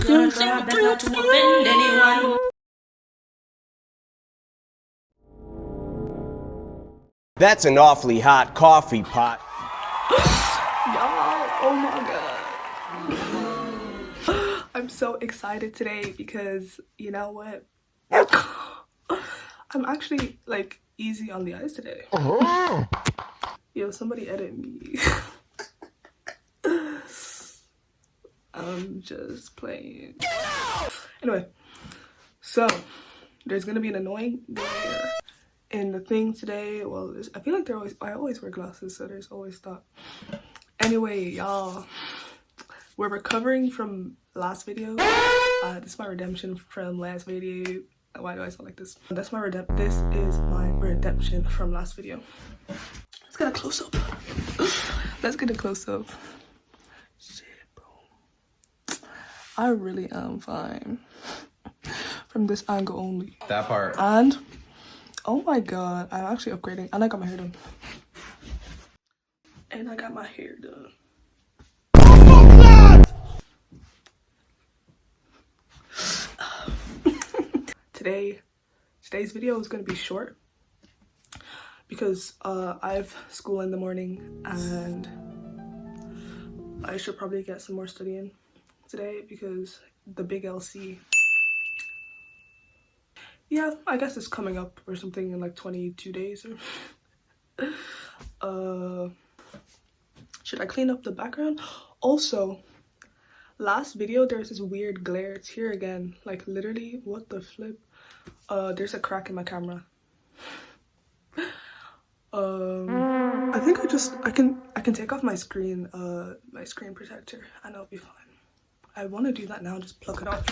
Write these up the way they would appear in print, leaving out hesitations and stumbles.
Gonna try my best not to offend anyone. That's an awfully hot coffee pot. Y'all, oh my god. I'm so excited today because you know what? I'm actually like easy on the eyes today. Yo, somebody edit me. I'm just playing. Anyway, so there's gonna be an annoying glare in the thing today. Well, I feel like I always wear glasses, so there's always that. Anyway, y'all, we're recovering from last video. This is my redemption from last video. Why do I sound like this? This is my redemption from last video. Let's get a close up. Let's get a close up. Shit, bro. I really am fine from this angle only. That part. And oh my god, I'm actually upgrading, and I got my hair done. And I got my hair done. Today's video is going to be short because I have school in the morning and I should probably get some more studying today because the big LC, yeah, I guess it's coming up or something in like 22 days or should I clean up the background? Also, last video there's this weird glare. It's here again, like literally, what the flip. There's a crack in my camera. I think I can take off my screen protector and I'll be fine. I want to do that now, just pluck it off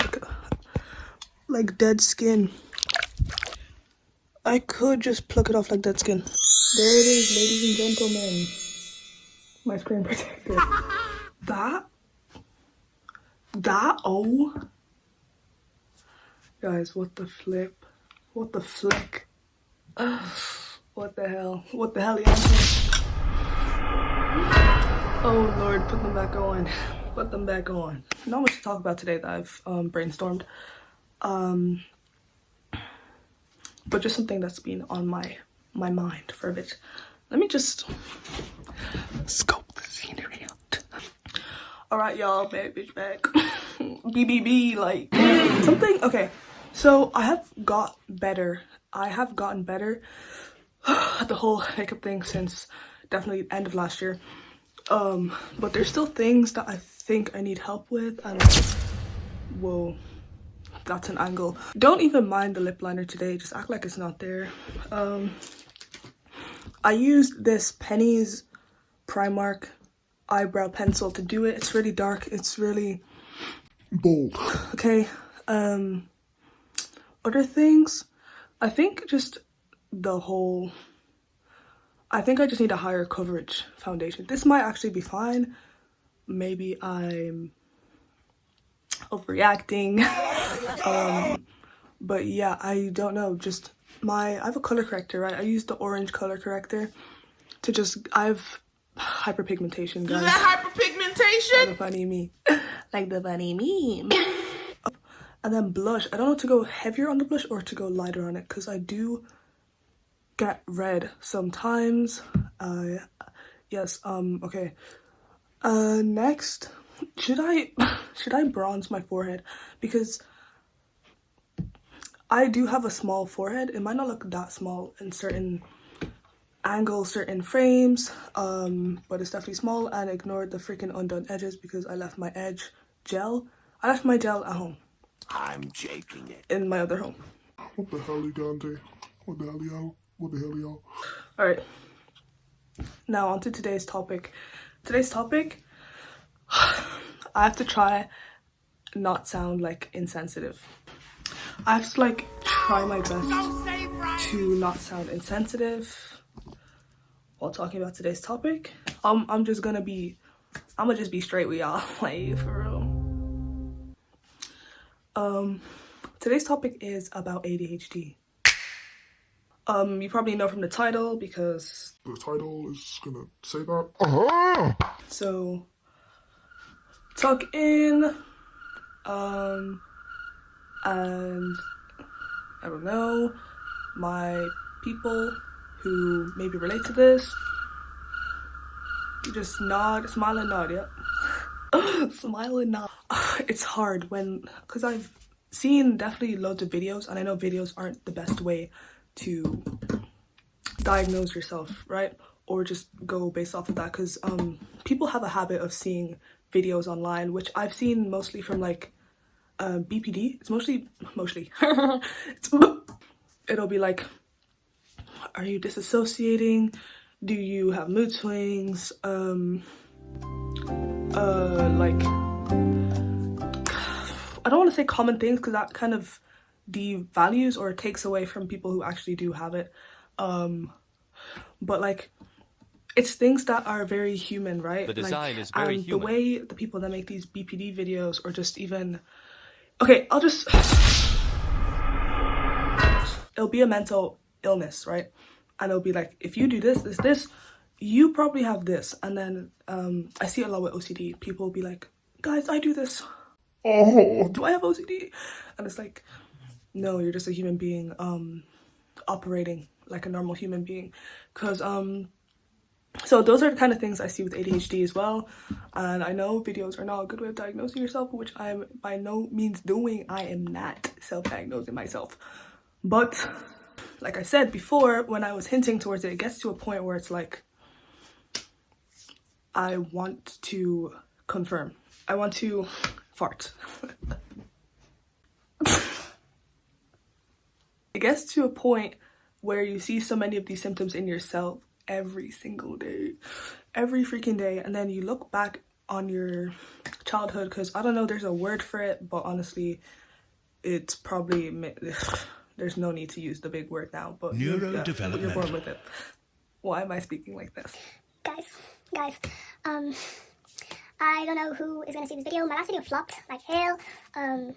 like dead skin. I could just pluck it off like dead skin. There it is, ladies and gentlemen. My screen protector. Oh. Guys, what the flip? What the flick? What the hell? What the hell, Yancy? Oh Lord, put them back on. Put them back on. Not much to talk about today that I've brainstormed. But just something that's been on my mind for a bit. Let me just scope the scenery out. Alright, y'all, bad bitch back. BBB, like something. Okay, so I have gotten better at the whole makeup thing since definitely end of last year. But there's still things that I think I need help with, and whoa, that's an angle. Don't even mind the lip liner today, just act like it's not there. I used this Penny's Primark eyebrow pencil to do it. It's really dark, it's really bold. Okay, other things, I think just I think I just need a higher coverage foundation. This might actually be fine. Maybe I'm overreacting. But yeah, I don't know, just I have a color corrector, right? I use the orange color corrector to I have hyperpigmentation, guys. Is that hyperpigmentation? Like the funny meme. Like the funny meme. And then blush. I don't know to go heavier on the blush or to go lighter on it, because I do get red sometimes. Yes, okay. Next, should I bronze my forehead? Because I do have a small forehead. It might not look that small in certain angles, certain frames, but it's definitely small. And ignore the freaking undone edges because I left my gel at home. I'm jaking it. In my other home. What the hell, Dante? What the hell, y'all? What the hell, y'all? Alright. Now on to today's topic. Today's topic, I have to try not sound like insensitive. I have to like try my best to not sound insensitive while talking about today's topic. I'm just gonna be straight with y'all, like for real. Today's topic is about ADHD. You probably know from the title because the title is gonna say that. So talk in And I don't know, my people who maybe relate to this, you just nod, smile and nod, yeah. Smile and nod. It's hard because I've seen definitely loads of videos, and I know videos aren't the best way to diagnose yourself, right? Or just go based off of that, because people have a habit of seeing videos online, which I've seen mostly from like BPD. It's mostly it'll be like, are you disassociating? Do you have mood swings? Like, I don't want to say common things because that kind of devalues or takes away from people who actually do have it. But like, it's things that are very human, right? The design like, is very and human. The way the people that make these BPD videos, or just even, okay, it'll be a mental illness, right? And it'll be like, if you do this, you probably have this. And then I see a lot with OCD. People will be like, guys, I do this. Oh, Do I have OCD? And it's like, no, you're just a human being operating like a normal human being. Because so those are the kind of things I see with ADHD as well. And I know videos are not a good way of diagnosing yourself, which I'm by no means doing. I am not self-diagnosing myself. But like I said before, when I was hinting towards it, it gets to a point where it's like, I want to confirm. I want to fart. It gets to a point where you see so many of these symptoms in yourself every single day, every freaking day, and then you look back on your childhood, because I don't know, there's a word for it, but honestly, it's probably, there's no need to use the big word now, but you're born with it. Why am I speaking like this? Guys, I don't know who is going to see this video. My last video flopped like hell, but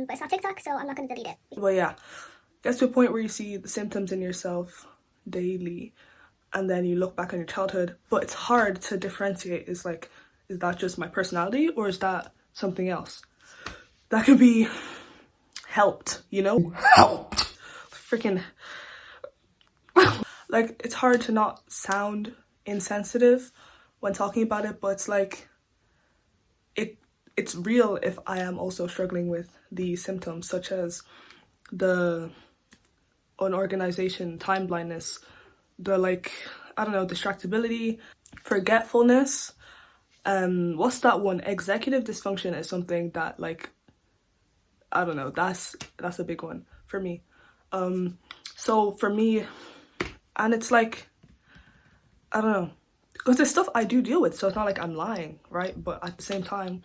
it's not TikTok, so I'm not going to delete it. Well, yeah, gets to a point where you see the symptoms in yourself daily, and then you look back on your childhood, but it's hard to differentiate. It's like, is that just my personality, or is that something else that could be helped, you know? helped. Freaking like, it's hard to not sound insensitive when talking about it, but it's like, it's real if I am also struggling with the symptoms, such as the unorganization, time blindness, the like, I don't know, distractibility, forgetfulness. What's that one? Executive dysfunction is something that, like, I don't know, that's a big one for me. So for me, and it's like, I don't know, because it's stuff I do deal with, so it's not like I'm lying, right? But at the same time,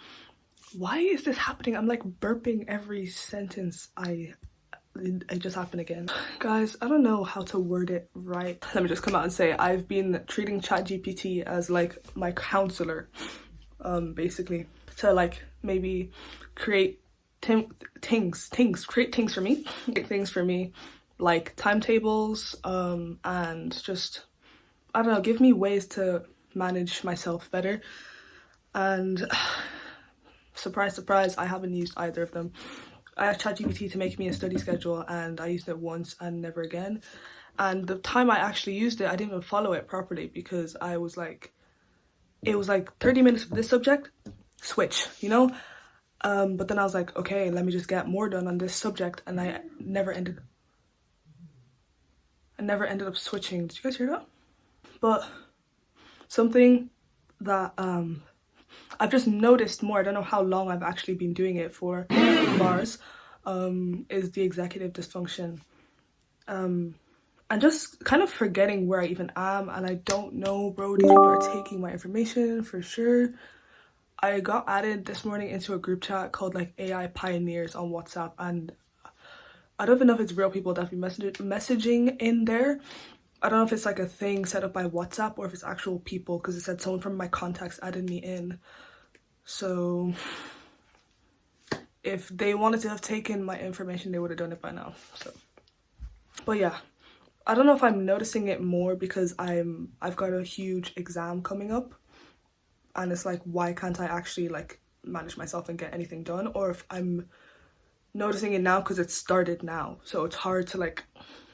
why is this happening? I'm like burping every sentence. It just happened again. Guys, I don't know how to word it right. Let me just come out and say, I've been treating ChatGPT as like my counselor, basically, to like maybe create things for me, like timetables, and just, I don't know, give me ways to manage myself better. And surprise, surprise, I haven't used either of them. I asked ChatGPT to make me a study schedule, and I used it once and never again. And the time I actually used it, I didn't even follow it properly, because I was like, it was like 30 minutes for this subject, switch, you know? But then I was like, okay, let me just get more done on this subject, and I never ended up switching. Did you guys hear that? But something that I've just noticed more, I don't know how long I've actually been doing it for, Mars, is the executive dysfunction. And just kind of forgetting where I even am, and I don't know, bro, these people are taking my information for sure. I got added this morning into a group chat called like AI Pioneers on WhatsApp, and I don't even know if it's real people that be messaging in there. I don't know if it's like a thing set up by WhatsApp or if it's actual people, because it said someone from my contacts added me in. So if they wanted to have taken my information, they would have done it by now. So, but yeah, I don't know if I'm noticing it more because I've got a huge exam coming up, and it's like, why can't I actually like manage myself and get anything done, or if I'm noticing it now because it started now. So it's hard to like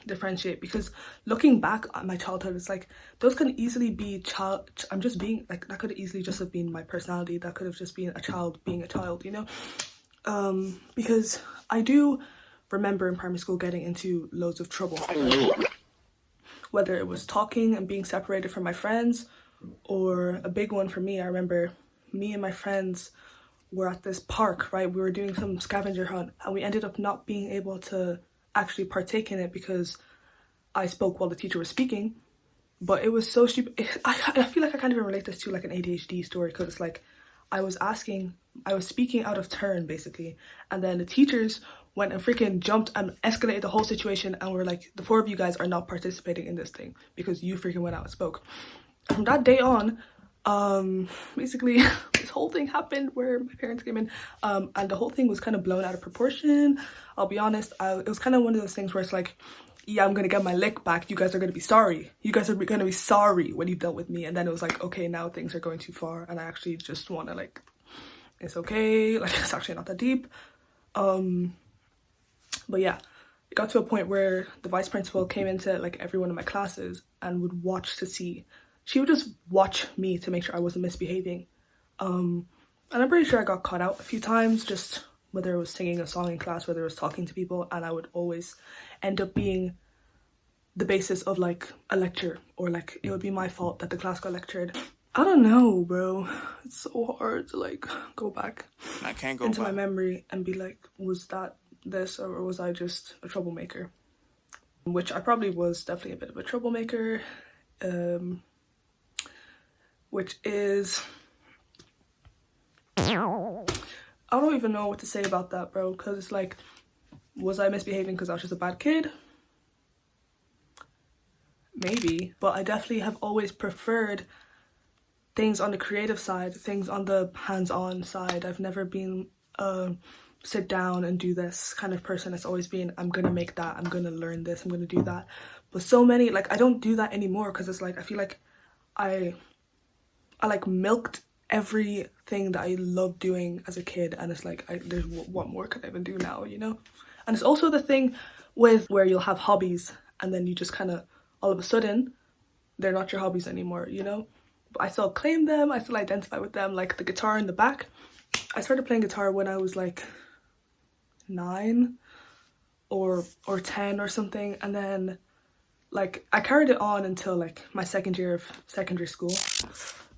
differentiate, because looking back at my childhood, it's like those can easily be I'm just being like, that could easily just have been my personality. That could have just been a child being a child, you know? Because I do remember in primary school getting into loads of trouble, whether it was talking and being separated from my friends, or a big one for me, I remember me and my friends were at this park, right? We were doing some scavenger hunt, and we ended up not being able to actually partake in it because I spoke while the teacher was speaking. But it was so stupid. I feel like I can't even relate this to like an ADHD story, because it's like I was speaking out of turn basically, and then the teachers went and freaking jumped and escalated the whole situation, and were like, the 4 of you guys are not participating in this thing because you freaking went out and spoke. And from that day on, basically this whole thing happened where my parents came in, and the whole thing was kind of blown out of proportion. I'll be honest, it was kind of one of those things where it's like, yeah, I'm gonna get my lick back, you guys are gonna be sorry, you guys are gonna be sorry when you dealt with me. And then it was like, okay, now things are going too far, and I actually just want to like, it's okay, like it's actually not that deep. But yeah, it got to a point where the vice principal came into like every one of my classes and would watch to see, she would just watch me to make sure I wasn't misbehaving. And I'm pretty sure I got caught out a few times, just whether it was singing a song in class, whether it was talking to people, and I would always end up being the basis of like a lecture, or like it would be my fault that the class got lectured. I don't know, bro. It's so hard to like go back into my memory and be like, was that this, or was I just a troublemaker? Which I probably was definitely a bit of a troublemaker. Which is, I don't even know what to say about that, bro, because it's like, was I misbehaving because I was just a bad kid? Maybe, but I definitely have always preferred things on the creative side, things on the hands-on side. I've never been sit down and do this kind of person. It's always been, I'm gonna make that, I'm gonna learn this, I'm gonna do that. But so many, like, I don't do that anymore, because it's like, I feel like I like milked everything that I loved doing as a kid, and it's like, there's what more could I even do now, you know? And it's also the thing with where you'll have hobbies, and then you just kind of, all of a sudden, they're not your hobbies anymore, you know? But I still claim them, I still identify with them, like the guitar in the back. I started playing guitar when I was like 9 or 10 or something, and then like I carried it on until like my second year of secondary school.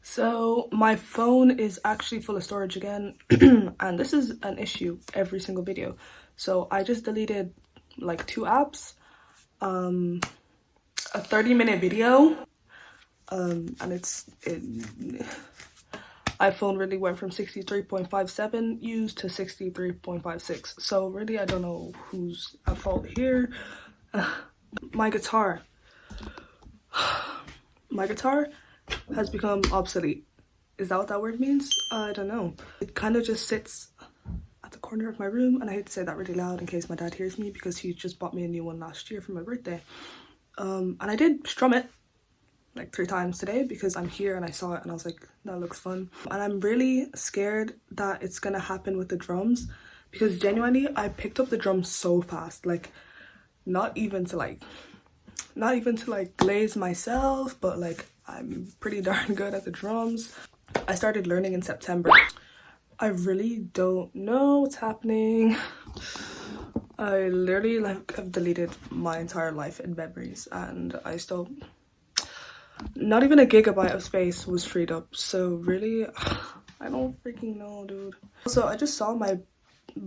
So my phone is actually full of storage again, and this is an issue every single video. So I just deleted like 2 apps, a 30-minute video, and iPhone really went from 63.57 used to 63.56. So really, I don't know who's at fault here. My guitar has become obsolete. Is that what that word means? I don't know. It kind of just sits at the corner of my room, and I hate to say that really loud in case my dad hears me, because he just bought me a new one last year for my birthday. And I did strum it like 3 times today because I'm here and I saw it and I was like, that looks fun. And I'm really scared that it's gonna happen with the drums, because genuinely I picked up the drums so fast, like not even to like glaze myself, but like I'm pretty darn good at the drums. I started learning in September. I really don't know what's happening. I literally like have deleted my entire life in memories, and I still, not even a gigabyte of space was freed up. So really, I don't freaking know, dude. Also, I just saw my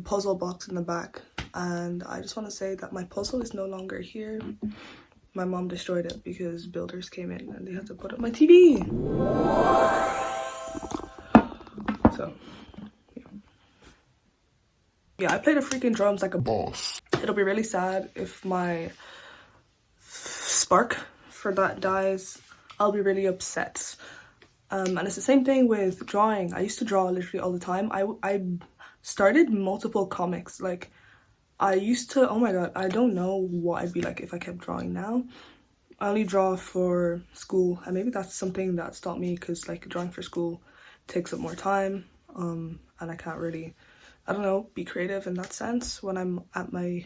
puzzle box in the back, and I just want to say that my puzzle is no longer here. My mom destroyed it because builders came in and they had to put up my TV. So yeah, I play the freaking drums like a boss. It'll be really sad if my spark for that dies. I'll be really upset. And it's the same thing with drawing. I used to draw literally all the time. I started multiple comics. Like, I used to, oh my god, I don't know what I'd be like if I kept drawing now. I only draw for school, and maybe that's something that stopped me, because like drawing for school takes up more time. And and I can't really, I don't know, be creative in that sense when I'm at my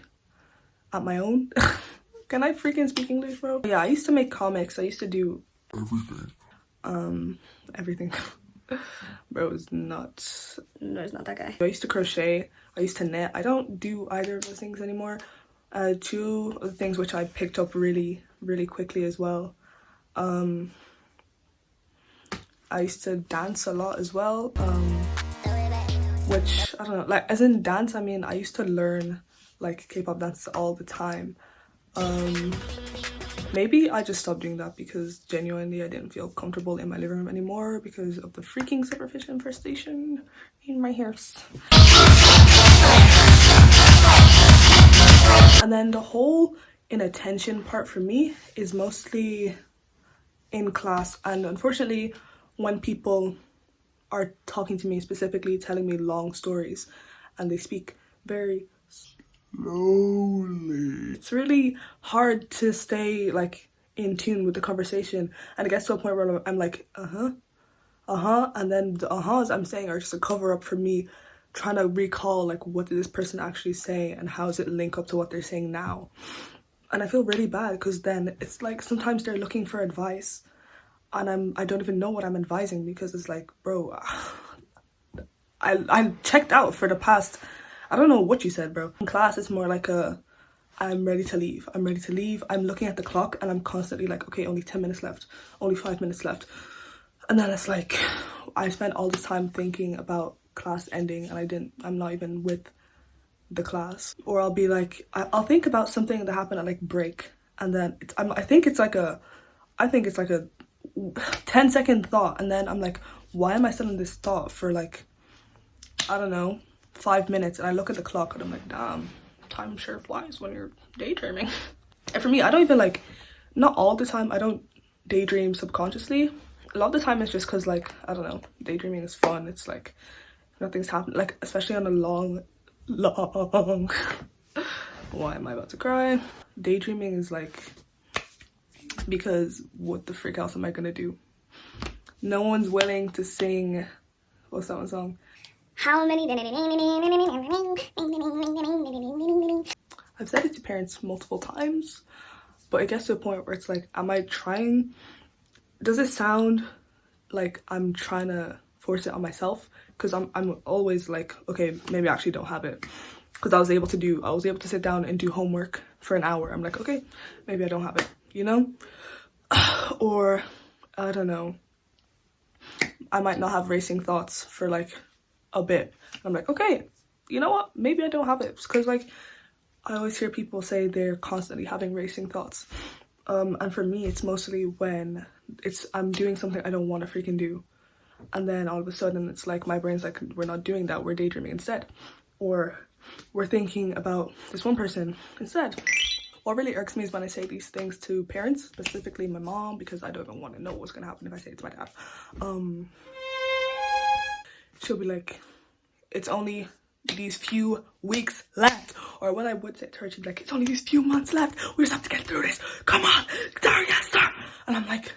own. Can I freaking speak English, bro? Yeah, I used to make comics. I used to do everything. Bro is nuts. No, it's not that guy. I used to crochet. I used to knit. I don't do either of those things anymore. Two of the things which I picked up really quickly as well. I used to dance a lot as well, which, I don't know, like, as in dance, I mean, I used to learn, like, K-pop dance all the time. Maybe I just stopped doing that because genuinely I didn't feel comfortable in my living room anymore because of the freaking superficial infestation in my hairs. And then the whole inattention part for me is mostly in class, and unfortunately when people are talking to me, specifically telling me long stories, and they speak very slowly, it's really hard to stay like in tune with the conversation, and it gets to a point where I'm like and then the uh-hs I'm saying are just a cover up for me trying to recall like what did this person actually say and how does it link up to what they're saying now. And I feel really bad because then it's like sometimes they're looking for advice and I don't even know what I'm advising, because it's like, bro, I checked out for the past, I don't know what you said, bro. In class it's more like I'm ready to leave. I'm looking at the clock and I'm constantly like, okay, only 10 minutes left, only 5 minutes left. And then it's like I spent all this time thinking about class ending and I'm not even with the class. Or I'll be like, I'll think about something that happened at like break, and then I think it's like a 10-second thought, and then I'm like, why am I still in this thought for like, I don't know, 5 minutes? And I look at the clock and I'm like, damn, time sure flies when you're daydreaming. And for me, I don't even like, not all the time, I don't daydream subconsciously. A lot of the time it's just because like, I don't know, daydreaming is fun. It's like nothing's happening, like especially on a long why am I about to cry? Daydreaming is like, because what the frick else am I gonna do? No one's willing to sing, what's that one song? How many? I've said it to parents multiple times, but it gets to a point where it's like, am I trying, does it sound like I'm trying to force it on myself? Because I'm always like, okay, maybe I actually don't have it. Because I was able to sit down and do homework for an hour. I'm like, okay, maybe I don't have it, you know? Or, I don't know, I might not have racing thoughts for like a bit. I'm like, okay, you know what? Maybe I don't have it. Because like, I always hear people say they're constantly having racing thoughts. And for me, it's mostly when I'm doing something I don't want to freaking do. And then all of a sudden it's like my brain's like, we're not doing that, we're daydreaming instead. Or we're thinking about this one person instead. What really irks me is when I say these things to parents, specifically my mom, because I don't even want to know what's gonna happen if I say it to my dad. She'll be like, it's only these few weeks left. Or when I would say to her, she'd be like, it's only these few months left, we just have to get through this, come on, there, yes sir. And I'm like,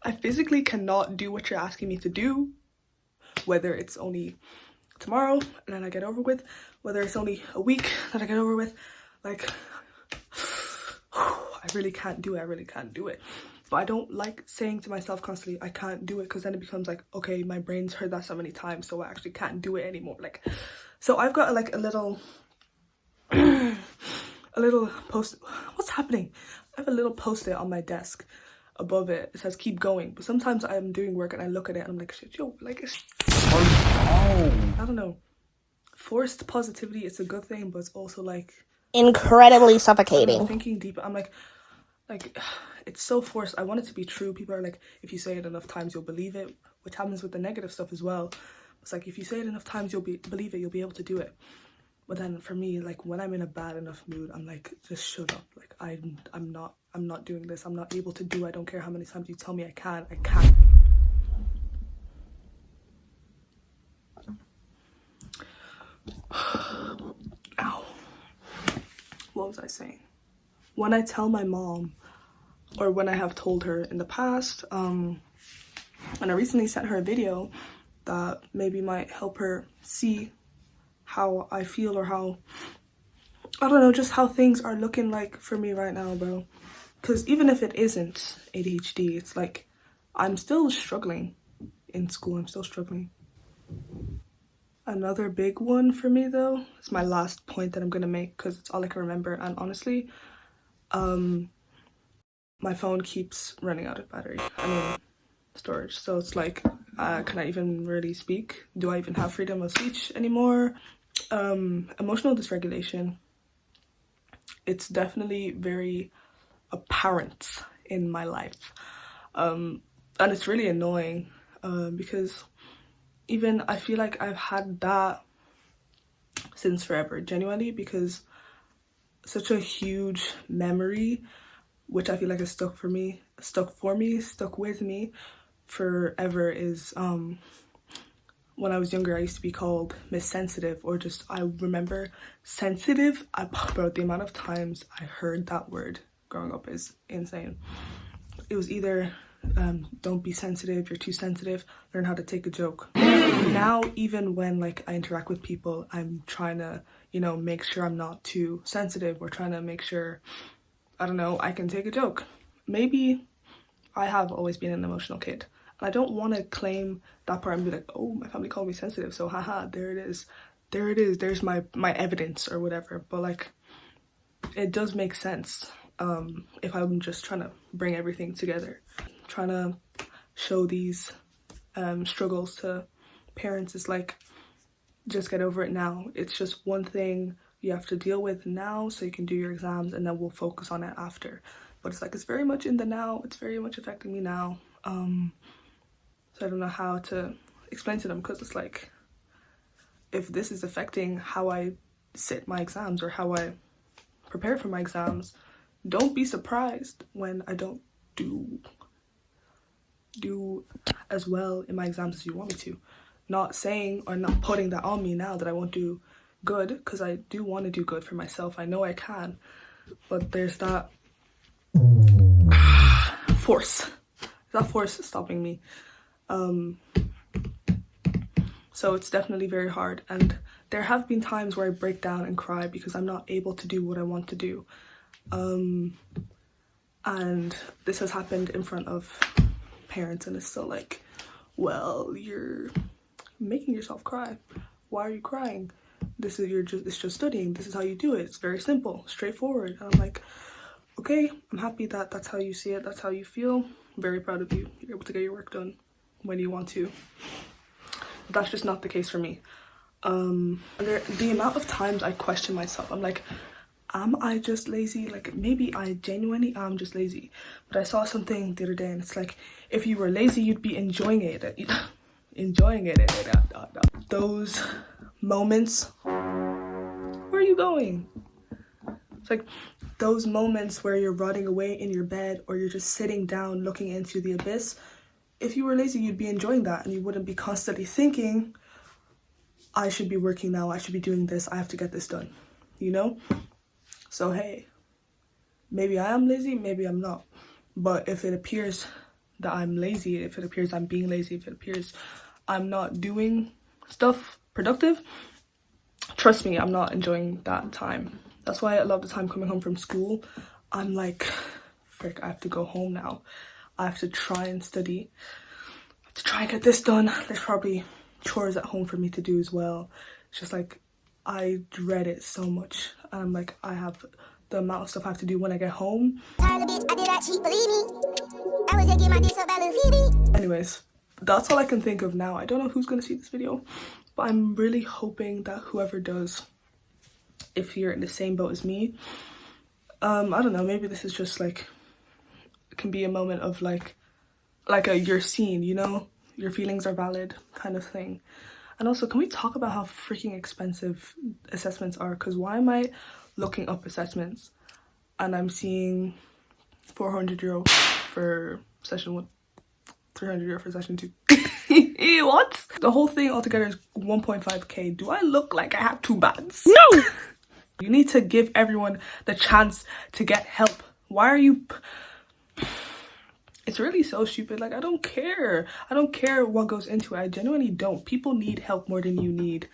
I physically cannot do what you're asking me to do, whether it's only tomorrow and then I get over with, whether it's only a week that I get over with. Like, I really can't do it. But I don't like saying to myself constantly, I can't do it, because then it becomes like, okay, my brain's heard that so many times, so I actually can't do it anymore. Like, so I've got like a little post, what's happening? I have a little post-it on my desk. Above it says keep going, but sometimes I'm doing work and I look at it and I'm like, shit, yo, like, it's, I don't know, forced positivity is a good thing, but it's also like incredibly suffocating. Thinking deep, I'm like it's so forced. I want it to be true. People are like, if you say it enough times you'll believe it, which happens with the negative stuff as well. It's like, if you say it enough times you'll believe it, you'll be able to do it. But then for me, like, when I'm in a bad enough mood, I'm like, just shut up. Like, I'm not doing this. I'm not able to do. I don't care how many times you tell me I can't. Ow. What was I saying? When I tell my mom, or when I have told her in the past, and I recently sent her a video, that maybe might help her see how I feel, or how, I don't know, just how things are looking like for me right now, bro. Because even if it isn't ADHD, it's like I'm still struggling in school. I'm still struggling. Another big one for me, though, is my last point that I'm gonna make, because it's all I can remember. And honestly, my phone keeps running out of battery. I mean, storage. So it's like, can I even really speak? Do I even have freedom of speech anymore? Emotional dysregulation. It's definitely very apparent in my life. And it's really annoying, because even I feel like I've had that since forever, genuinely, because such a huge memory, which I feel like has stuck with me forever, is when I was younger, I used to be called Miss Sensitive, or just, I remember sensitive. Bro, the amount of times I heard that word growing up is insane. It was either don't be sensitive, you're too sensitive, learn how to take a joke. Now, even when like I interact with people, I'm trying to, you know, make sure I'm not too sensitive, or trying to make sure, I don't know, I can take a joke. Maybe I have always been an emotional kid. I don't want to claim that part and be like, oh, my family called me sensitive, so haha, there it is, there's my evidence or whatever. But like, it does make sense if I'm just trying to bring everything together, trying to show these struggles to parents. Is like, just get over it now. It's just one thing you have to deal with now, so you can do your exams, and then we'll focus on it after. But it's like, it's very much in the now, it's very much affecting me now. So I don't know how to explain to them, because it's like, if this is affecting how I sit my exams or how I prepare for my exams, don't be surprised when I don't do as well in my exams as you want me to. Not saying or not putting that on me now that I won't do good, because I do want to do good for myself. I know I can, but there's that force. That force is stopping me. So it's definitely very hard, and there have been times where I break down and cry because I'm not able to do what I want to do. And this has happened in front of parents, and it's still like, well, you're making yourself cry. Why are you crying? It's just studying. This is how you do it. It's very simple, straightforward. And I'm like, okay, I'm happy that that's how you see it, that's how you feel. I'm very proud of you. You're able to get your work done when you want to. But that's just not the case for me. The amount of times I question myself, I'm like, am I just lazy? Like, maybe I genuinely am just lazy. But I saw something the other day, and it's like, if you were lazy, you'd be enjoying it. Those moments, where are you going? It's like those moments where you're rotting away in your bed, or you're just sitting down looking into the abyss. If you were lazy, you'd be enjoying that, and you wouldn't be constantly thinking, I should be working now, I should be doing this, I have to get this done, you know? So hey, maybe I am lazy, maybe I'm not. But if it appears that I'm lazy, if it appears I'm being lazy, if it appears I'm not doing stuff productive, trust me, I'm not enjoying that time. That's why a lot of the time coming home from school, I'm like, frick, I have to go home now. I have to try and study. I have to try and get this done. There's probably chores at home for me to do as well. It's just like, I dread it so much. I'm like, I have the amount of stuff I have to do when I get home. Anyways, that's all I can think of now. I don't know who's gonna see this video, but I'm really hoping that whoever does, if you're in the same boat as me, I don't know, maybe this is just like, it can be a moment of like you're seen, you know, your feelings are valid kind of thing. And also, can we talk about how freaking expensive assessments are? Because why am I looking up assessments and I'm seeing €400 for session 1, €300 for session 2? What? The whole thing altogether is 1.5k. Do I look like I have 2 bands? No! You need to give everyone the chance to get help. Why are you... It's really so stupid. Like, I don't care. I don't care what goes into it. I genuinely don't. People need help more than you need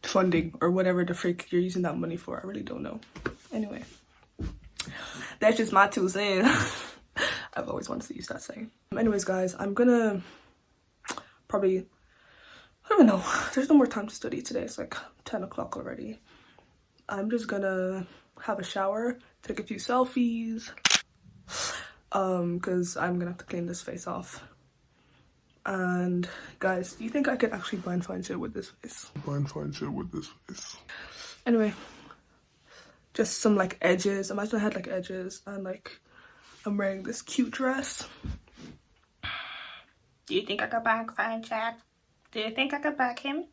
funding or whatever the freak you're using that money for. I really don't know. Anyway, that's just my 2 cents. I've always wanted to use that saying. Anyways, guys, I'm gonna probably, I don't know, there's no more time to study today. It's like 10 o'clock already. I'm just gonna have a shower, take a few selfies, because I'm gonna have to clean this face off. And guys, do you think I could actually blind find shit with this face? Anyway, just some like edges. Imagine I had like edges and like I'm wearing this cute dress. Do you think I could back fine chat? Do you think I could back him?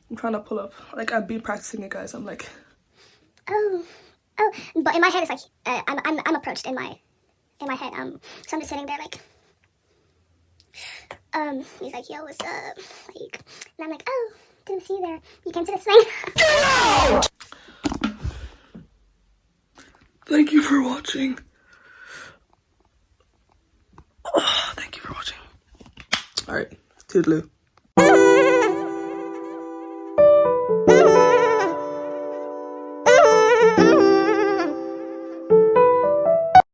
I'm trying to pull up. Like, I've been practicing it, guys. I'm like, Oh, but in my head it's like I'm approached in my head. So I'm just sitting there like, he's like, yo, what's up? Like, and I'm like, oh, didn't see you there. You came to this thing. thank you for watching. Oh, thank you for watching. All right, toodaloo.